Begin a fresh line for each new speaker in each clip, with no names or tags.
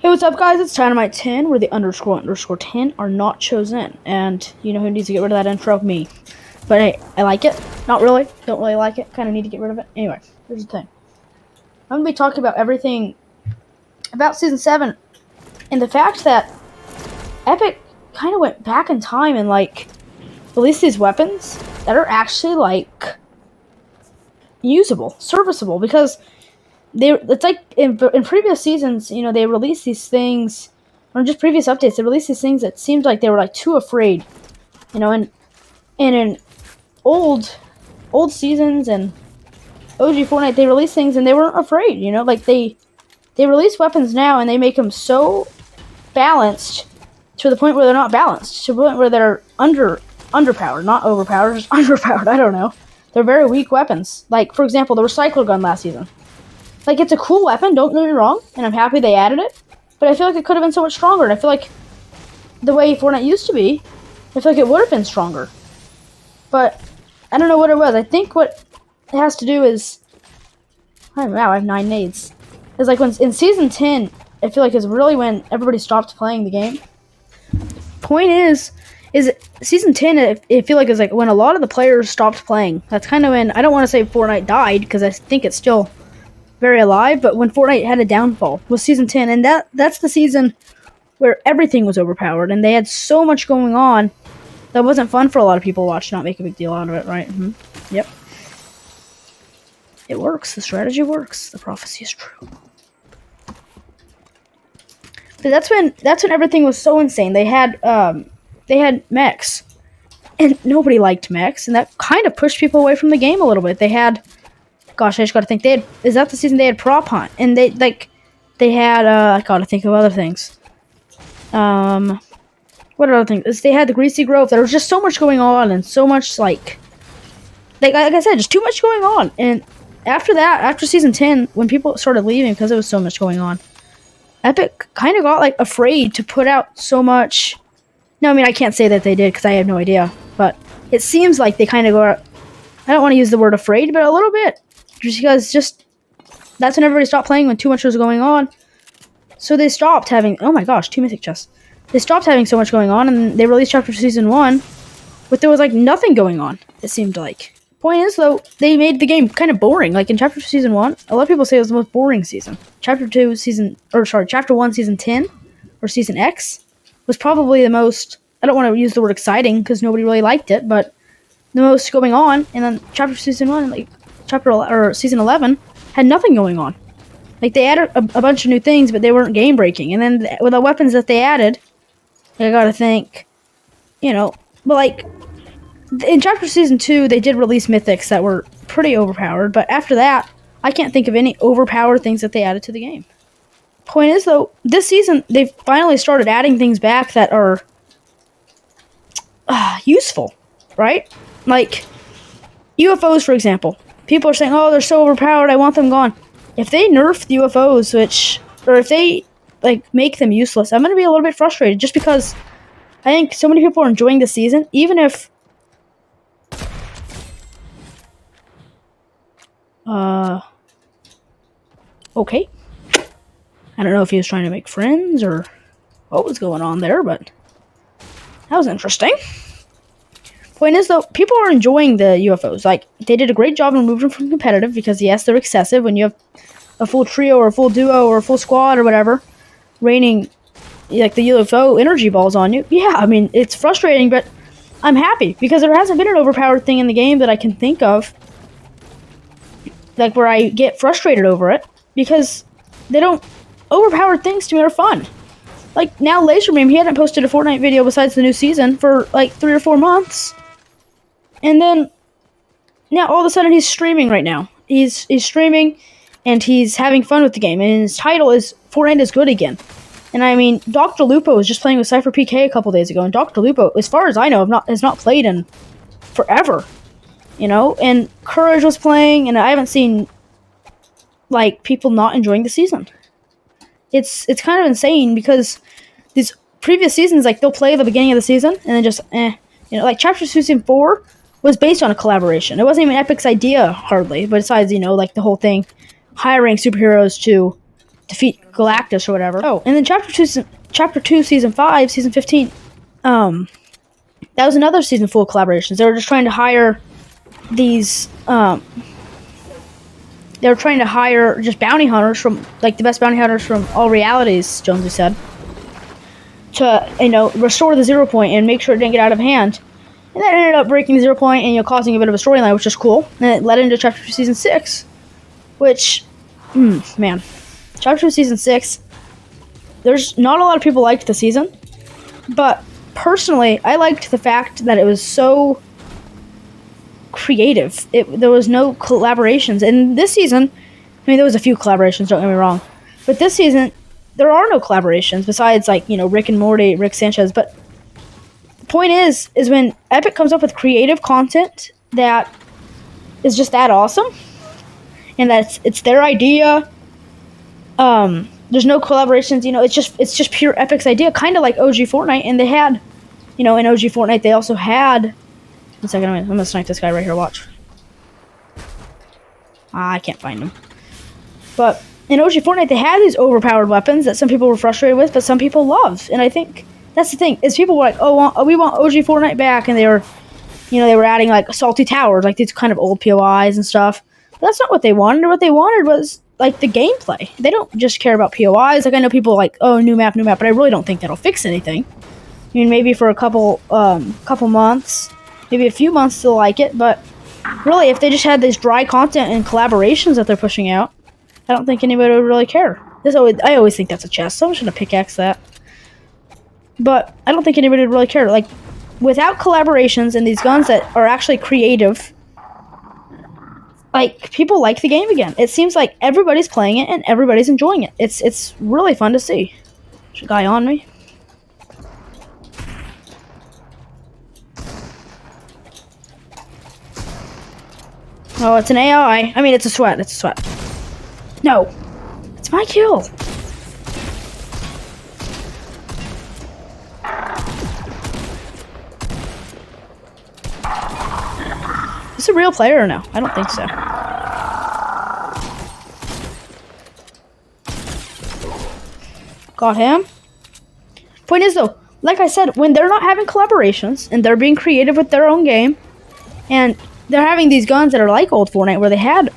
Hey, what's up, guys? It's Dynamite10, where the __10 are not chosen. And you know who needs to get rid of that intro? Me. But hey, I like it. Not really. Don't really like it. Kind of need to get rid of it. Anyway, here's the thing. I'm going to be talking about everything about Season 7. And the fact that Epic kind of went back in time and, released these weapons that are actually, usable, serviceable. Because it's like in previous seasons, they released these things, or just previous updates, they released these things that seemed like they were too afraid, and in old seasons and OG Fortnite, they released things and they weren't afraid, they release weapons now and they make them so balanced to the point where they're not balanced, to the point where they're underpowered, not overpowered, just underpowered. I don't know. They're very weak weapons. Like, for example, the recycler gun last season. It's a cool weapon, don't get me wrong, and I'm happy they added it, but I feel like it could have been so much stronger, and I feel like the way Fortnite used to be, I feel like it would have been stronger. But I don't know what it was. I think what it has to do is, oh wow, I have 9 nades. It's like when in Season 10, I feel like is really when everybody stopped playing the game. Point is Season 10, I feel like is like when a lot of the players stopped playing. That's kind of when, I don't want to say Fortnite died, because I think it's still very alive, but when Fortnite had a downfall was Season 10, and that's the season where everything was overpowered, and they had so much going on that wasn't fun for a lot of people to watch, not make a big deal out of it, right? Yep. It works. The strategy works. The prophecy is true. But that's when everything was so insane. They had mechs, and nobody liked mechs, and that kind of pushed people away from the game a little bit. They had, gosh, I just gotta think. Is that the season they had Prop Hunt? And they had, I gotta think of other things. What are other things? They had the Greasy Grove. There was just so much going on, and so much, like I said, just too much going on. And after that, after Season 10, when people started leaving because there was so much going on, Epic kind of got, afraid to put out so much. No, I mean, I can't say that they did, because I have no idea. But it seems like they kind of got, I don't want to use the word afraid, but a little bit. Just because that's when everybody stopped playing, when too much was going on. So they stopped having, oh my gosh, 2 mythic chests. They stopped having so much going on, and they released Chapter 2 Season 1, but there was nothing going on, it seemed like. Point is, though, they made the game kind of boring. In Chapter 2 Season 1, a lot of people say it was the most boring season. Chapter 1 Season 10, or Season X, was probably the most, I don't want to use the word exciting, because nobody really liked it, but the most going on. And then Chapter 2 Season 1, Season 11 had nothing going on. They added a bunch of new things, but they weren't game breaking. And then with the weapons that they added, I gotta think, but in Chapter Season 2, they did release mythics that were pretty overpowered, but after that, I can't think of any overpowered things that they added to the game. Point is, though, this season, they've finally started adding things back that are useful, right? UFOs, for example. People are saying, oh, they're so overpowered, I want them gone. If they nerf the UFOs, or if they, make them useless, I'm going to be a little bit frustrated, just because I think so many people are enjoying this season, even if, okay. I don't know if he was trying to make friends, or what was going on there, but that was interesting. Point is, though, people are enjoying the UFOs. They did a great job in removing them from competitive, because, yes, they're excessive when you have a full trio, or a full duo, or a full squad, or whatever, raining, the UFO energy balls on you. Yeah, I mean, it's frustrating, but I'm happy, because there hasn't been an overpowered thing in the game that I can think of, where I get frustrated over it, because they don't, overpowered things to me are fun. Now Laser Meme, he hadn't posted a Fortnite video besides the new season for 3 or 4 months. And then, now all of a sudden he's streaming right now. He's streaming, and he's having fun with the game. And his title is Fortnite is Good Again. And I mean, Dr. Lupo was just playing with Cypher PK a couple days ago. And Dr. Lupo, as far as I know, has not played in forever. And Courage was playing, and I haven't seen, people not enjoying the season. It's kind of insane, because these previous seasons, they'll play the beginning of the season, and then just, Chapter 2 Season 4 was based on a collaboration. It wasn't even Epic's idea, hardly, but besides, the whole thing, hiring superheroes to defeat Galactus or whatever. Oh, and then Chapter 2, Season 5, Season 15, that was another season full of collaborations. They were just trying to hire these, they were trying to hire just bounty hunters from, like, the best bounty hunters from all realities, Jonesy said, to, restore the 0 point and make sure it didn't get out of hand. And that ended up breaking the 0 point and, causing a bit of a storyline, which is cool. And it led into Chapter 2, Season 6, which, man. Chapter 2, Season 6, there's not a lot of people liked the season, but personally, I liked the fact that it was so creative. There was no collaborations. And this season, there was a few collaborations, don't get me wrong, but this season, there are no collaborations besides, like, Rick and Morty, Rick Sanchez. But the point is when Epic comes up with creative content that is just that awesome, and it's their idea, there's no collaborations, it's just pure Epic's idea, kind of like OG Fortnite. And they had, in OG Fortnite, they also had, 1 second, I'm gonna snipe this guy right here, watch. I can't find him. But in OG Fortnite, they had these overpowered weapons that some people were frustrated with, but some people loved. And I think that's the thing, is people were like, oh, we want OG Fortnite back, and they were, they were adding, like, salty towers, like these kind of old POIs and stuff. But that's not what they wanted. What they wanted was, like, the gameplay. They don't just care about POIs. Like, I know people are like, oh, new map, but I really don't think that'll fix anything. Maybe for a couple months, maybe a few months they'll like it, but really, if they just had this dry content and collaborations that they're pushing out, I don't think anybody would really care. I always think that's a chest, so I'm just gonna pickaxe that. But I don't think anybody would really care. Like, without collaborations and these guns that are actually creative, like, people like the game again. It seems like everybody's playing it and everybody's enjoying it. It's really fun to see. There's a guy on me. Oh, it's an AI. I mean, it's a sweat. It's a sweat. No. It's my kill. Is this a real player or no? I don't think so. Got him. Point is, though, like I said, when they're not having collaborations and they're being creative with their own game, and they're having these guns that are like old Fortnite, where they had,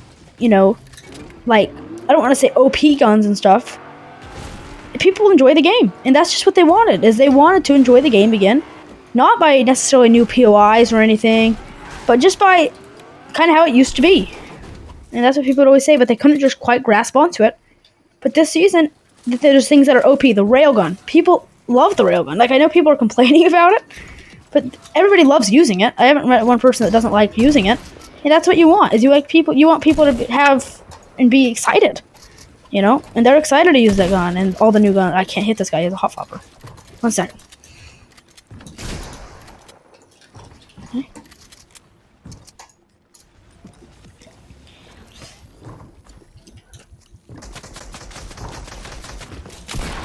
like, I don't want to say OP guns and stuff. People enjoy the game, and that's just what they wanted, is they wanted to enjoy the game again. Not by necessarily new POIs or anything, but just by kind of how it used to be. And that's what people would always say, but they couldn't just quite grasp onto it. But this season, there's things that are OP. The railgun. People love the railgun. Like, I know people are complaining about it, but everybody loves using it. I haven't met one person that doesn't like using it. And that's what you want, is you want people to have and be excited. And they're excited to use that gun and all the new guns. I can't hit this guy, he has a hot flopper. 1 second. Okay.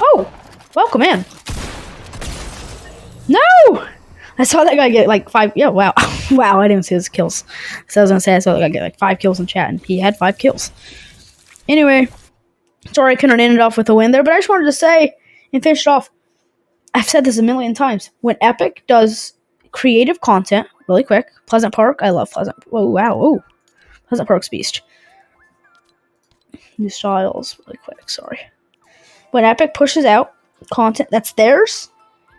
Oh! Welcome in. No! I saw that guy get like 5. Yeah, wow. Wow, I didn't see his kills. So I was gonna say, I saw that guy get like 5 kills in chat, and he had 5 kills. Anyway, sorry I couldn't end it off with a win there, but I just wanted to say and finish it off. I've said this a million times. When Epic does creative content, really quick, Pleasant Park, I love Pleasant. Whoa, wow, oh. Pleasant Park's beast. New styles, really quick, sorry. When Epic pushes out content that's theirs,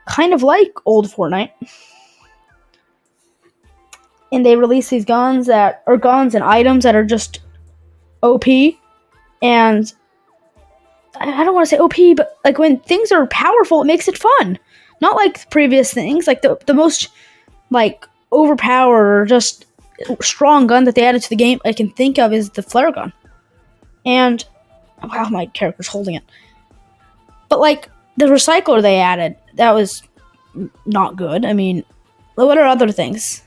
kind of like old Fortnite, and they release these guns and items that are just OP, and I don't want to say OP, but like when things are powerful, it makes it fun. Not like previous things, like the most like overpowered or just strong gun that they added to the game I can think of is the flare gun. And wow, my character's holding it. But like the recycler they added, that was not good. I mean, what are other things?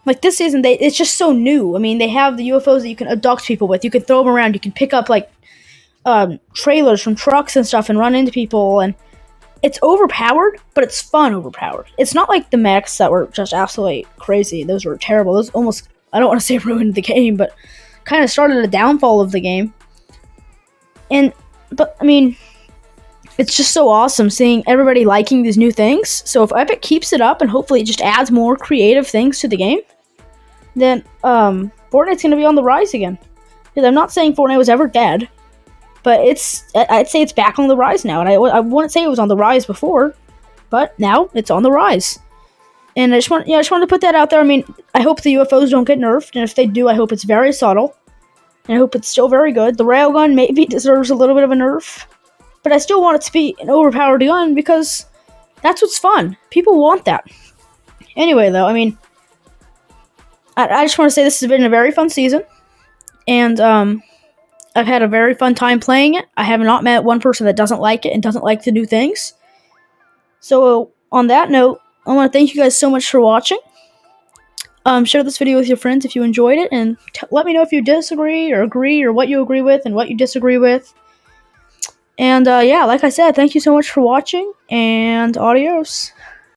Like this season, it's just so new. I mean, they have the UFOs that you can abduct people with. You can throw them around. You can pick up like trailers from trucks and stuff and run into people. And it's overpowered, but it's fun overpowered. It's not like the mechs that were just absolutely crazy. Those were terrible. Those almost, I don't want to say ruined the game, but kind of started a downfall of the game. And but I mean, it's just so awesome seeing everybody liking these new things. So if Epic keeps it up and hopefully it just adds more creative things to the game, then Fortnite's gonna be on the rise again. Because I'm not saying Fortnite was ever dead, but I'd say it's back on the rise now. And I wouldn't say it was on the rise before, but now it's on the rise. And I just wanted to put that out there. I mean, I hope the UFOs don't get nerfed, and if they do, I hope it's very subtle. And I hope it's still very good. The railgun maybe deserves a little bit of a nerf, but I still want it to be an overpowered gun because that's what's fun. People want that. Anyway, though, I mean, I just want to say this has been a very fun season, and I've had a very fun time playing it. I have not met one person that doesn't like it and doesn't like the new things. So on that note, I want to thank you guys so much for watching. Share this video with your friends if you enjoyed it, and let me know if you disagree or agree, or what you agree with and what you disagree with. And yeah, like I said, thank you so much for watching, and adios.